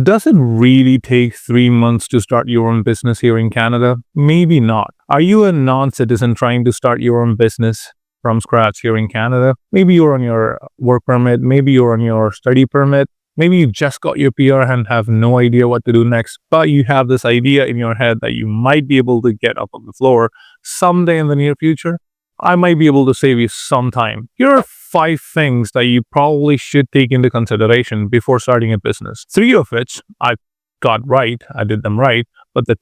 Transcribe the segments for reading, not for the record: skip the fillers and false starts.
Does it really take 3 months to start your own business here in Canada? Maybe not. Are you a non-citizen trying to start your own business from scratch here in Canada? Maybe you're on your work permit. Maybe you're on your study permit. Maybe you just got your PR and have no idea what to do next, but you have this idea in your head that you might be able to get up on the floor someday in the near future. I might be able to save you some time. Here are 5 things that you probably should take into consideration before starting a business. 3 of which I got right, I did them right, but the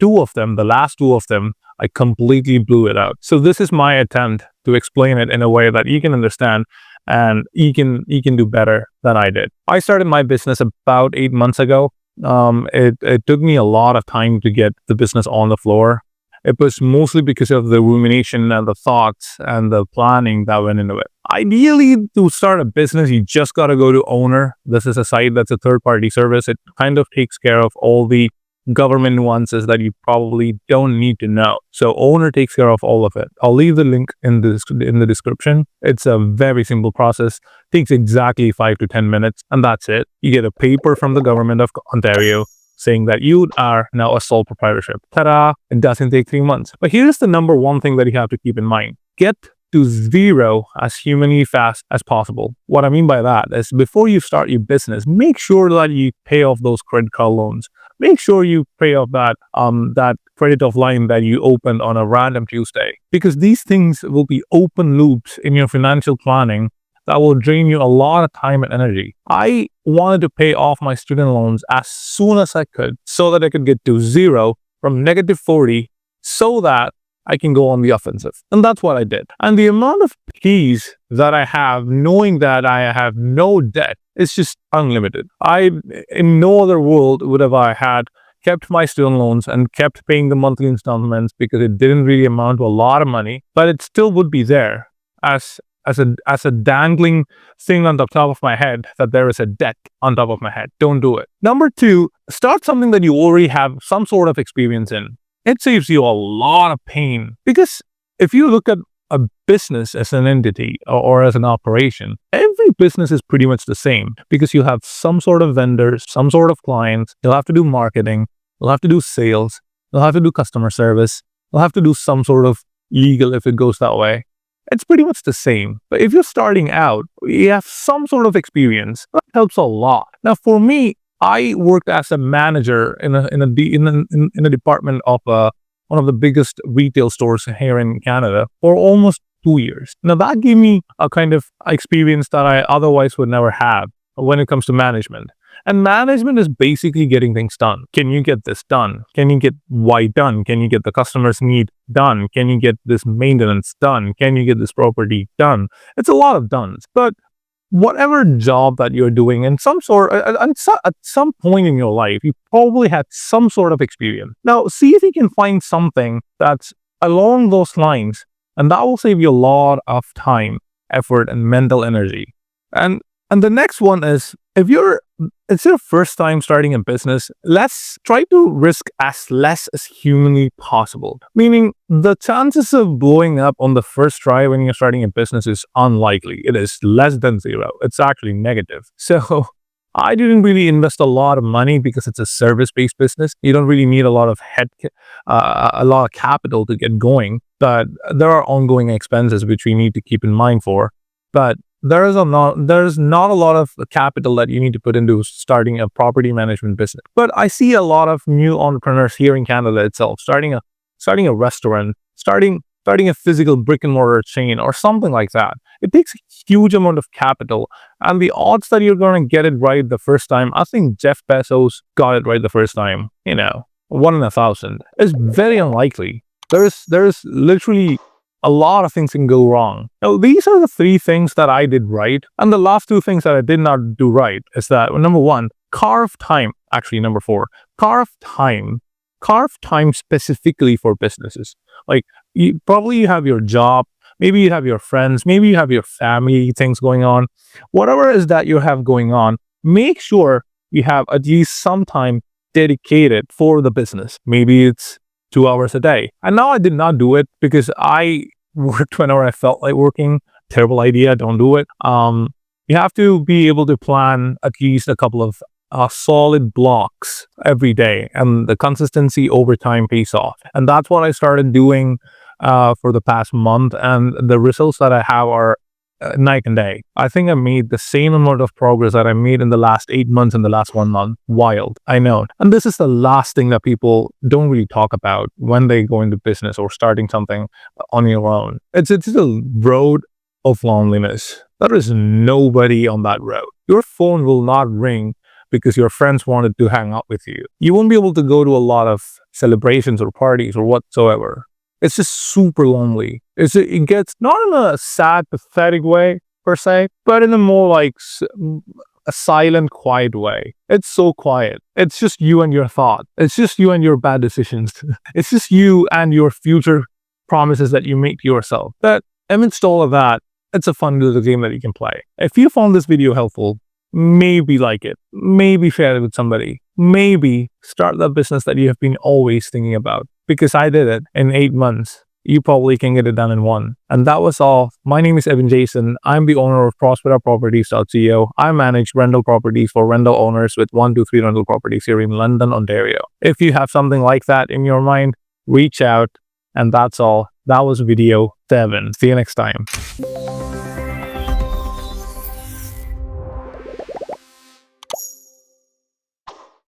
last 2 of them, I completely blew it out. So this is my attempt to explain it in a way that you can understand and you can do better than I did. I started my business about 8 months ago. It took me a lot of time to get the business on the floor. It was mostly because of the rumination and the thoughts and the planning that went into it. Ideally, to start a business, you just got to go to Owner. This is a site that's a third-party service. It kind of takes care of all the government nuances that you probably don't need to know. So Owner takes care of all of it. I'll leave the link in the description. It's a very simple process. Takes exactly 5 to 10 minutes, and that's it. You get a paper from the government of Ontario saying that you are now a sole proprietorship. Ta-da! It doesn't take 3 months. But here's the number one thing that you have to keep in mind. Get to zero as humanly fast as possible. What I mean by that is before you start your business, make sure that you pay off those credit card loans. Make sure you pay off that credit off line that you opened on a random Tuesday. Because these things will be open loops in your financial planning that will drain you a lot of time and energy. I wanted to pay off my student loans as soon as I could so that I could get to zero from -40 so that I can go on the offensive. And that's what I did. And the amount of peace that I have knowing that I have no debt is just unlimited. In no other world would have I had kept my student loans and kept paying the monthly installments because it didn't really amount to a lot of money, but it still would be there as a dangling thing on the top of my head that there is a debt on top of my head. Don't do it. Number 2, start something that you already have some sort of experience in. It saves you a lot of pain because if you look at a business as an entity or as an operation, every business is pretty much the same because you have some sort of vendors, some sort of clients. You'll have to do marketing. You'll have to do sales. You'll have to do customer service. You'll have to do some sort of legal if it goes that way. It's pretty much the same. But if you're starting out, you have some sort of experience. That helps a lot. Now, for me, I worked as a manager in a department of one of the biggest retail stores here in Canada for almost 2 years. Now, that gave me a kind of experience that I otherwise would never have when it comes to management. And management is basically getting things done. Can you get this done? Can you get Y done? Can you get the customer's need done? Can you get this maintenance done? Can you get this property done? It's a lot of dones. But whatever job that you're doing at some point in your life, you probably had some sort of experience. Now, see if you can find something that's along those lines, and that will save you a lot of time, effort, and mental energy. And the next one is, if it's your first time starting a business, let's try to risk as less as humanly possible. Meaning, the chances of blowing up on the first try when you're starting a business is unlikely. It is less than 0. It's actually negative. So I didn't really invest a lot of money because it's a service-based business. You don't really need a lot of capital to get going, but there are ongoing expenses which we need to keep in mind for. But there's not a lot of capital that you need to put into starting a property management business. But I see a lot of new entrepreneurs here in Canada itself starting a restaurant, starting a physical brick and mortar chain or something like that. It takes a huge amount of capital, and the odds that you're going to get it right the first time, I think Jeff Bezos got it right the first time. 1 in 1,000 is very unlikely. There's literally a lot of things can go wrong. Now, these are the 3 things that I did right. And the last 2 things that I did not do right is that, number 1, carve time. Actually, number 4, carve time. Carve time specifically for businesses. Like, you have your job, maybe you have your friends, maybe you have your family things going on. Whatever it is that you have going on, make sure you have at least some time dedicated for the business. Maybe it's 2 hours a day. And now I did not do it because I worked whenever I felt like working. Terrible idea. Don't do it. You have to be able to plan at least a couple of solid blocks every day, and the consistency over time pays off. And that's what I started doing for the past month, and the results that I have are night and day. I think I made the same amount of progress that I made in the last 8 months in the last 1 month. Wild, I know. And this is the last thing that people don't really talk about when they go into business or starting something on your own. It's a road of loneliness. There is nobody on that road. Your phone will not ring because your friends wanted to hang out with you. You won't be able to go to a lot of celebrations or parties or whatsoever. It's just super lonely. It gets not in a sad, pathetic way per se, but in a more like a silent, quiet way. It's so quiet. It's just you and your thought. It's just you and your bad decisions. It's just you and your future promises that you make to yourself. But amidst all of that, it's a fun little game that you can play. If you found this video helpful, maybe like it, maybe share it with somebody, maybe start that business that you have been always thinking about. Because I did it in 8 months. You probably can get it done in 1. And that was all. My name is Evan Jason. I'm the owner of ProsperaProperties.co. I manage rental properties for rental owners with 1 to 3 rental properties here in London, Ontario. If you have something like that in your mind, reach out. And that's all. That was video 7. See you next time.